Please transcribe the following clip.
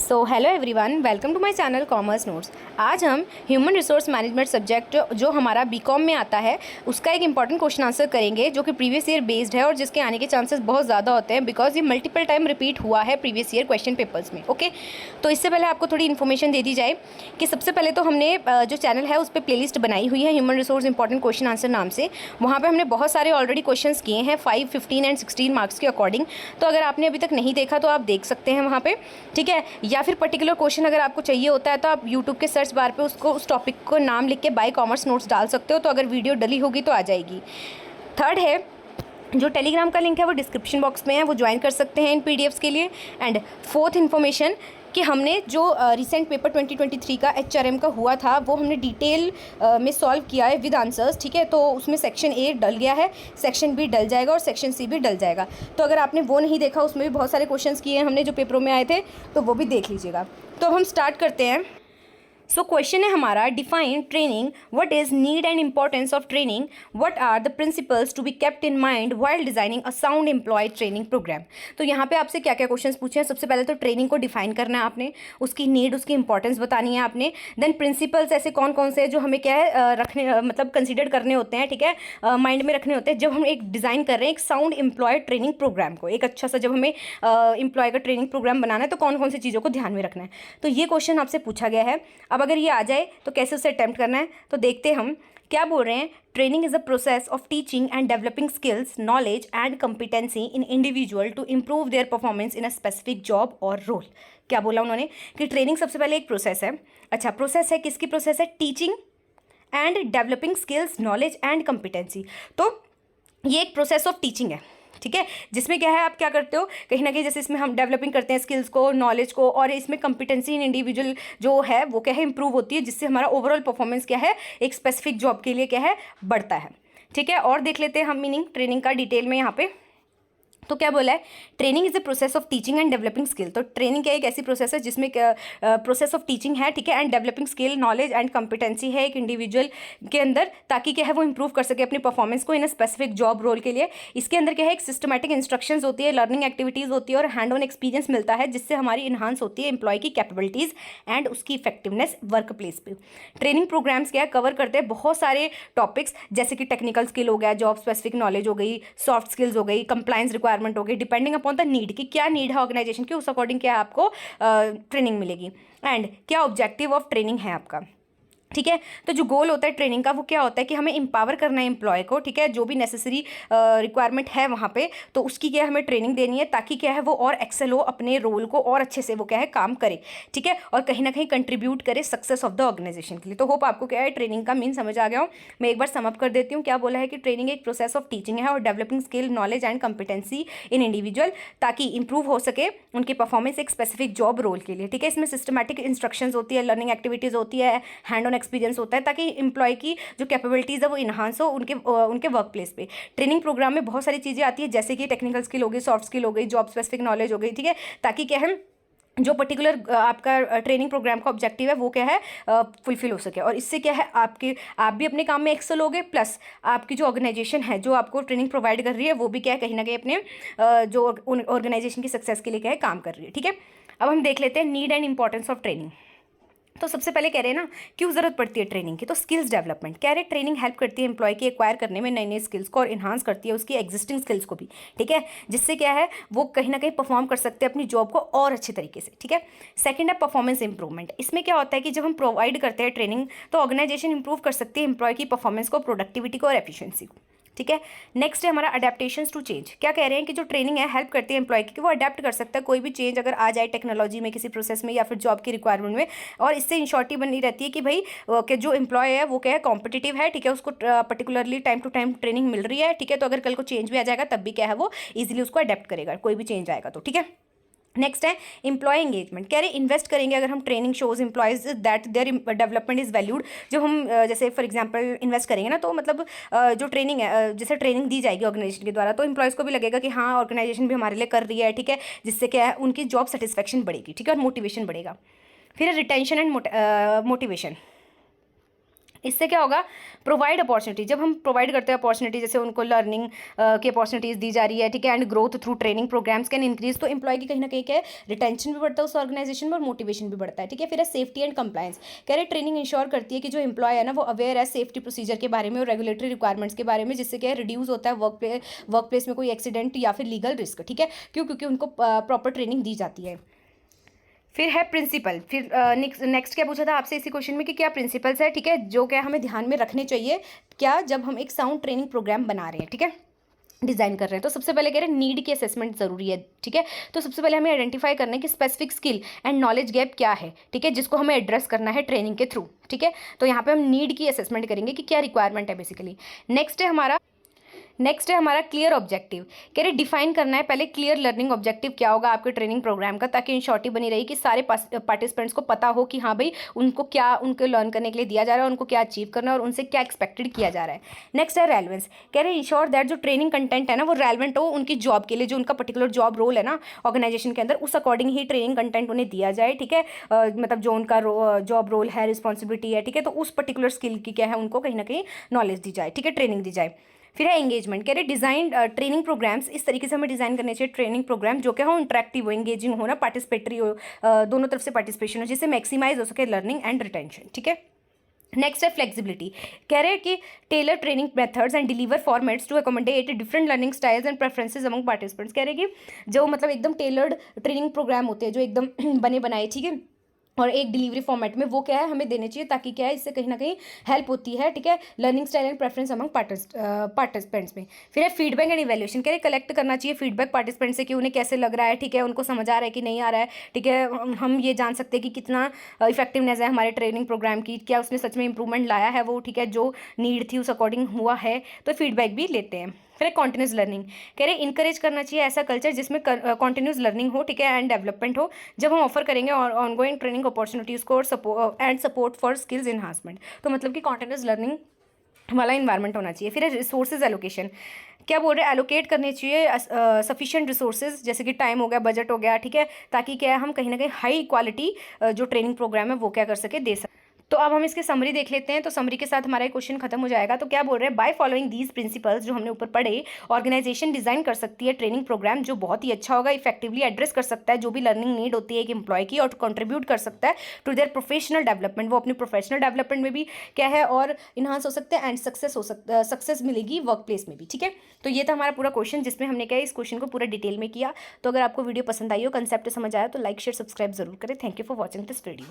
So hello everyone, welcome to my channel commerce notes. आज हम human resource management subject जो हमारा BCom में आता है उसका एक इंपॉर्टेंट क्वेश्चन आंसर करेंगे जो कि प्रीवियस ईयर बेस्ड है और जिसके आने के चांसेस बहुत ज़्यादा होते हैं बिकॉज ये मल्टीपल टाइम रिपीट हुआ है प्रीवियस ईयर क्वेश्चन पेपर्स में। ओके, तो इससे पहले आपको थोड़ी इन्फॉर्मेशन दे दी जाए कि सबसे पहले तो हमने जो चैनल है उस पर प्लेलिस्ट बनाई हुई है human resource important question answer नाम से। वहाँ पर हमने बहुत सारे ऑलरेडी क्वेश्चन किए हैं 5, 15 एंड 16 मार्क्स के अकॉर्डिंग। तो अगर आपने अभी तक नहीं देखा तो आप देख सकते हैं वहाँ पर, ठीक है। या फिर पर्टिकुलर क्वेश्चन अगर आपको चाहिए होता है तो आप यूट्यूब के सर्च बार पे उसको उस टॉपिक को नाम लिख के बाय कॉमर्स नोट्स डाल सकते हो, तो अगर वीडियो डली होगी तो आ जाएगी। थर्ड है, जो टेलीग्राम का लिंक है वो डिस्क्रिप्शन बॉक्स में है, वो ज्वाइन कर सकते हैं इन पीडीएफ्स के लिए। एंड फोर्थ इन्फॉर्मेशन कि हमने जो रिसेंट पेपर 2023 का एचआरएम का हुआ था वो हमने डिटेल में सॉल्व किया है विद आंसर्स, ठीक है। तो उसमें सेक्शन ए डल गया है, सेक्शन बी डल जाएगा और सेक्शन सी भी डल जाएगा। तो अगर आपने वो नहीं देखा, उसमें भी बहुत सारे क्वेश्चंस किए हैं हमने जो पेपरों में आए थे, तो वो भी देख लीजिएगा। तो अब हम स्टार्ट करते हैं। सो क्वेश्चन है हमारा, define training, what is need and importance of training, what are the principles to be kept in mind while designing a sound employee training program. तो यहाँ पे आपसे क्या क्या क्वेश्चंस पूछे हैं। सबसे पहले तो ट्रेनिंग को डिफाइन करना है आपने, उसकी नीड, उसकी इंपॉर्टेंस बतानी है आपने। देन प्रिंसिपल्स ऐसे कौन कौन से हैं जो हमें क्या है रखने मतलब कंसिडर करने होते हैं, ठीक है, माइंड में रखने होते हैं जब हम एक डिज़ाइन कर रहे हैं एक साउंड एम्प्लॉय ट्रेनिंग प्रोग्राम को। एक अच्छा सा जब हमें एम्प्लॉय का ट्रेनिंग प्रोग्राम बनाना है तो कौन कौन सी चीज़ों को ध्यान में रखना है। तो ये क्वेश्चन आपसे पूछा गया है। अब अगर ये आ जाए तो कैसे उसे अटेम्प्ट करना है, तो देखते हैं हम क्या बोल रहे हैं। Training is a process of teaching and developing skills, knowledge and competency in individual to improve their performance in a specific job और रोल। क्या बोला उन्होंने कि ट्रेनिंग सबसे पहले एक प्रोसेस है। अच्छा, प्रोसेस है, किसकी प्रोसेस है? Teaching and developing skills, knowledge and competency. तो ये एक प्रोसेस ऑफ टीचिंग है, ठीक है, जिसमें क्या है आप क्या करते हो कहीं ना कहीं, जैसे इसमें हम डेवलपिंग करते हैं स्किल्स को, नॉलेज को, और इसमें कंपिटेंसी इन इंडिविजुअल जो है वो क्या है इंप्रूव होती है, जिससे हमारा ओवरऑल परफॉर्मेंस क्या है एक स्पेसिफिक जॉब के लिए क्या है बढ़ता है, ठीक है। और देख लेते हैं हम मीनिंग ट्रेनिंग का डिटेल में यहाँ पे। तो क्या बोला है, training is the process of teaching and developing skill. तो ट्रेनिंग क्या एक ऐसी प्रोसेस है जिसमें प्रोसेस ऑफ टीचिंग है, ठीक है, and developing skill, knowledge and competency है एक इंडिविजुअल के अंदर, ताकि क्या है वो इंप्रूव कर सके अपनी परफॉर्मेंस को इन स्पेसिफिक जॉब रोल के लिए। इसके अंदर क्या है एक सिस्टमैटिक इंस्ट्रक्शंस होती है, लर्निंग एक्टिविटीज़ होती है और हैंड ऑन एक्सपीरियंस मिलता है, जिससे हमारी इन्हांस होती है एम्प्लॉय की कैपेबिलिटीज़ एंड उसकी इफेक्टिवनेस वर्क प्लेस पे। ट्रेनिंग प्रोग्राम्स क्या कवर करते हैं बहुत सारे टॉपिक्स, जैसे कि टेक्निकल स्किल हो गया, जॉब स्पेसिफिक नॉलेज हो गई, सॉफ्ट स्किल्स हो गई, कंप्लायंस रिक्वायरमेंट हो गई, डिपेंडिंग अपॉन द नीड कि क्या नीड है ऑर्गेनाइजेशन की, उस अकॉर्डिंग क्या आपको ट्रेनिंग मिलेगी एंड क्या ऑब्जेक्टिव ऑफ ट्रेनिंग है आपका, ठीक है। तो जो गोल होता है ट्रेनिंग का वो क्या होता है कि हमें एम्पावर करना है एम्प्लॉय को, ठीक है, जो भी नेसेसरी रिक्वायरमेंट है वहाँ पे, तो उसकी क्या हमें ट्रेनिंग देनी है ताकि क्या है वो और एक्सेल हो अपने रोल को और अच्छे से वो क्या है काम करे, ठीक है, और कहीं ना कहीं कंट्रीब्यूट करे सक्सेस ऑफ द ऑर्गेनाइजेशन के लिए। तो होप आपको क्या है ट्रेनिंग का मीन समझ आ गया हो। मैं एक बार समअप कर देती हूँ। क्या बोला है कि ट्रेनिंग एक प्रोसेस ऑफ टीचिंग है और developing skill, knowledge and competency in individual, ताकि इंप्रूव हो सके उनकी परफॉर्मेंस एक स्पेसिफिक जॉब रोल के लिए, ठीक है। इसमें सिस्टमैटिक इंस्ट्रक्शंस होती है, लर्निंग एक्टिविटीज़ होती है, हैंड ऑन एक्सपीरियंस होता है, ताकि एम्प्लॉय की जो कैपेबिलिटीज़ है वो इन्हांस हो उनके वर्क प्लेस पे। ट्रेनिंग प्रोग्राम में बहुत सारी चीज़ें आती है, जैसे कि टेक्निकल स्किल हो गई, सॉफ्ट स्किल हो गई, जॉब स्पेसिफिक नॉलेज हो गई, ठीक है, ताकि क्या है जो पर्टिकुलर आपका ट्रेनिंग प्रोग्राम का ऑब्जेक्टिव है वो क्या है फुलफिल हो सके, और इससे क्या है आप भी अपने काम में एक्सेल होगे, प्लस आपकी जो ऑर्गेनाइजेशन है जो आपको ट्रेनिंग प्रोवाइड कर रही है वो भी क्या है कहीं ना कहीं अपने जो ऑर्गेनाइजेशन की सक्सेस के लिए क्या है काम कर रही है, ठीक है। अब हम देख लेते हैं need and importance of training. तो सबसे पहले कह रहे हैं ना क्यों ज़रूरत पड़ती है ट्रेनिंग की, तो स्किल्स डेवलपमेंट कह रहे हैं, ट्रेनिंग हेल्प करती है एम्प्लॉय की एक्वायर करने में नई नई स्किल्स को और इन्हांस करती है उसकी एग्जिस्टिंग स्किल्स को भी, ठीक है, जिससे क्या है वो कहीं ना कहीं परफॉर्म कर सकते हैं अपनी जॉब को और अच्छे तरीके से, ठीक है। सेकंड है परफॉर्मेंस इंप्रूवमेंट। इसमें क्या होता है कि जब हम प्रोवाइड करते हैं ट्रेनिंग तो ऑर्गेनाइजेशन इंप्रूव कर सकती है एम्प्लॉय की परफॉर्मेंस को, प्रोडक्टिविटी को और एफिशिएंसी को, ठीक है। नेक्स्ट है हमारा अडेप्टेशंस टू चेंज। क्या कह रहे हैं कि जो ट्रेनिंग है हेल्प करती है एम्प्लॉय की कि वो अडेप्ट कर सकता है कोई भी चेंज अगर आ जाए टेक्नोलॉजी में, किसी प्रोसेस में या फिर जॉब की रिक्वायरमेंट में, और इससे इंश्योरिटी बनी रहती है कि भाई कि जो एम्प्लॉय है वो क्या है कॉम्पिटिटिव है, ठीक है, उसको particularly time to time training मिल रही है, ठीक है, तो अगर कल को चेंज भी आ जाएगा तब भी क्या है वो ईजिली उसको अडेप्ट करेगा कोई भी चेंज आएगा तो, ठीक है। नेक्स्ट है एम्प्लॉय एंगेजमेंट। कह रहे इन्वेस्ट करेंगे अगर हम training shows employees that their development is valued. जब हम जैसे फॉर एग्जांपल इन्वेस्ट करेंगे ना, तो मतलब जो ट्रेनिंग है जैसे ट्रेनिंग दी जाएगी ऑर्गेनाइजेशन के द्वारा, तो एम्प्लॉयज़ को भी लगेगा कि हाँ ऑर्गेनाइजेशन भी हमारे लिए कर रही है, ठीक है, जिससे क्या है उनकी जॉब सेटिस्फैक्शन बढ़ेगी, ठीक है, और मोटिवेशन बढ़ेगा। फिर रिटेंशन एंड मोटिवेशन। इससे क्या होगा, प्रोवाइड अपॉर्चुनिटी, जब हम प्रोवाइड करते हैं अपॉर्चुनिटी, जैसे उनको लर्निंग की अपॉर्चुनिटीज़ दी जा रही है, ठीक है, and growth through training programs can increase, तो एम्प्लॉय की कहीं ना कहीं क्या है, रिटेंशन भी बढ़ता है उस ऑर्गेनाइजेशन में और मोटिवेशन भी बढ़ता है, ठीक है। फिर है सेफ्टी एंड कंप्लायंस, कह रहे ट्रेनिंग इंश्योर करती है कि जो एम्प्लॉय है ना वो अवेयर है सेफ्टी प्रोसीजर के बारे में और रेगुलेटरी रिक्वायरमेंट्स के बारे में, जिससे क्या है रिड्यूस होता है वर्क प्लेस में कोई एक्सीडेंट या फिर लीगल रिस्क, ठीक है, क्योंकि उनको प्रॉपर ट्रेनिंग दी जाती है। फिर है प्रिंसिपल, फिर नेक्स्ट क्या पूछा था आपसे इसी क्वेश्चन में कि क्या प्रिंसिपल्स है, ठीक है, जो क्या हमें ध्यान में रखने चाहिए क्या जब हम एक साउंड ट्रेनिंग प्रोग्राम बना रहे हैं, ठीक है, डिज़ाइन कर रहे हैं। तो सबसे पहले कह रहे हैं नीड की असेसमेंट ज़रूरी है, ठीक है। तो सबसे पहले हमें आइडेंटिफाई करना है कि specific skill and knowledge gap क्या है, ठीक है, जिसको हमें एड्रेस करना है ट्रेनिंग के थ्रू, ठीक है। तो यहाँ पे हम नीड की असेसमेंट करेंगे कि क्या रिक्वायरमेंट है बेसिकली। नेक्स्ट है हमारा क्लियर ऑब्जेक्टिव, कह रहे डिफाइन करना है पहले क्लियर लर्निंग ऑब्जेक्टिव क्या होगा आपके ट्रेनिंग प्रोग्राम का, ताकि इंश्योरिटी बनी रही कि सारे पार्टिसिपेंट्स को पता हो कि हाँ भाई उनको क्या उनको लर्न करने के लिए दिया जा रहा है, उनको क्या अचीव करना है और उनसे क्या एक्सपेक्टेड किया जा रहा है। नेक्स्ट है रेलेवेंस, कह रहे इंश्योर दैट जो ट्रेनिंग कंटेंट है ना वो रेलेवेंट हो उनकी जॉब के लिए, जो उनका पर्टिकुलर जॉब रोल है ना ऑर्गेनाइजेशन के अंदर, उस अकॉर्डिंग ही ट्रेनिंग कंटेंट उन्हें दिया जाए, ठीक है। मतलब जो उनका जॉब रोल है, रिस्पॉन्सिबिलिटी है, ठीक है, तो उस पर्टिकुलर स्किल की क्या है उनको कहीं ना कहीं नॉलेज दी जाए, ठीक है, ट्रेनिंग दी जाए। फिर है एंगेजमेंट, कह रहे डिजाइन ट्रेनिंग प्रोग्राम्स इस तरीके से हमें डिजाइन करने चाहिए ट्रेनिंग प्रोग्राम जो क्या हो इंटरेक्टिव हो, एंगेजिंग हो ना, पार्टिसिपेटरी हो, दोनों तरफ से पार्टिसिपेशन हो, जिससे मैक्सिमाइज हो सके लर्निंग एंड रिटेंशन, ठीक है। नेक्स्ट है फ्लेक्सिबिलिटी, कह रहे हैं कि tailor training methods and deliver formats to accommodate different learning styles and preferences among participants, कह रहे हैं कि जो मतलब एकदम टेलर्ड ट्रेनिंग प्रोग्राम होते हैं जो एकदम बने बनाए, ठीक है, और एक डिलीवरी फॉर्मेट में, वो क्या है हमें देने चाहिए, ताकि क्या है इससे कहीं ना कहीं हेल्प होती है, ठीक है, learning style and preference among participants में। फिर है फीडबैक एंड इवैल्यूएशन, कह रहे कलेक्ट करना चाहिए फीडबैक पार्टिसिपेंट से कि उन्हें कैसे लग रहा है, ठीक है, उनको समझ आ रहा है कि नहीं आ रहा है, ठीक है, हम ये जान सकते हैं कि कितना इफेक्टिवनेस है हमारे ट्रेनिंग प्रोग्राम की, क्या उसने सच में इंप्रूवमेंट लाया है वो, ठीक है, जो नीड थी उस अकॉर्डिंग हुआ है, तो फीडबैक भी लेते हैं। फिर कॉन्टिन्यूस लर्निंग, कह रहे इंकरेज करना चाहिए ऐसा कल्चर जिसमें कॉन्टिन्यूस लर्निंग हो, ठीक है, एंड डेवलपमेंट हो, जब हम ऑफर करेंगे ऑनगोइंग ट्रेनिंग अपॉर्चुनिटीज़ को और सपोर्ट फॉर स्किल्स इन्हांसमेंट, तो मतलब कि कॉन्टिन्यूस लर्निंग वाला इन्वायरमेंट होना चाहिए। फिर रिसोर्सेज एलोकेशन, क्या बोल रहे हैं, एलोकेट करने चाहिए सफिशिएंट रिसोर्सेज, जैसे कि टाइम हो गया, बजट हो गया, ठीक है, ताकि क्या है हम कहीं ना कहीं हाई क्वालिटी जो ट्रेनिंग प्रोग्राम है वो क्या कर सके, दे सके। तो अब हम इसके समरी देख लेते हैं, तो समरी के साथ हमारा क्वेश्चन खत्म हो जाएगा। तो क्या बोल रहे हैं, बाय फॉलोइंग दीज प्रिंसिपल्स जो हमने ऊपर पढ़े, ऑर्गेनाइजेशन डिजाइन कर सकती है ट्रेनिंग प्रोग्राम जो बहुत ही अच्छा होगा, इफेक्टिवली एड्रेस कर सकता है जो भी लर्निंग नीड होती है एक एम्प्लॉय की, और कंट्रीब्यूट कर सकता है टू देयर प्रोफेशनल डेवलपमेंट, वो अपनी प्रोफेशनल डेवलपमेंट में भी क्या है और इन्हांस हो सकता है एंड सक्सेस मिलेगी वर्क प्लेस में भी, ठीक है। तो ये था हमारा पूरा क्वेश्चन जिसमें हमने क्या इस क्वेश्चन को पूरा डिटेल में किया। तो अगर आपको वीडियो पसंद आई हो, कंसेप्ट समझ आया, तो लाइक शेयर सब्सक्राइब जरूर करें। Thank you for watching this video.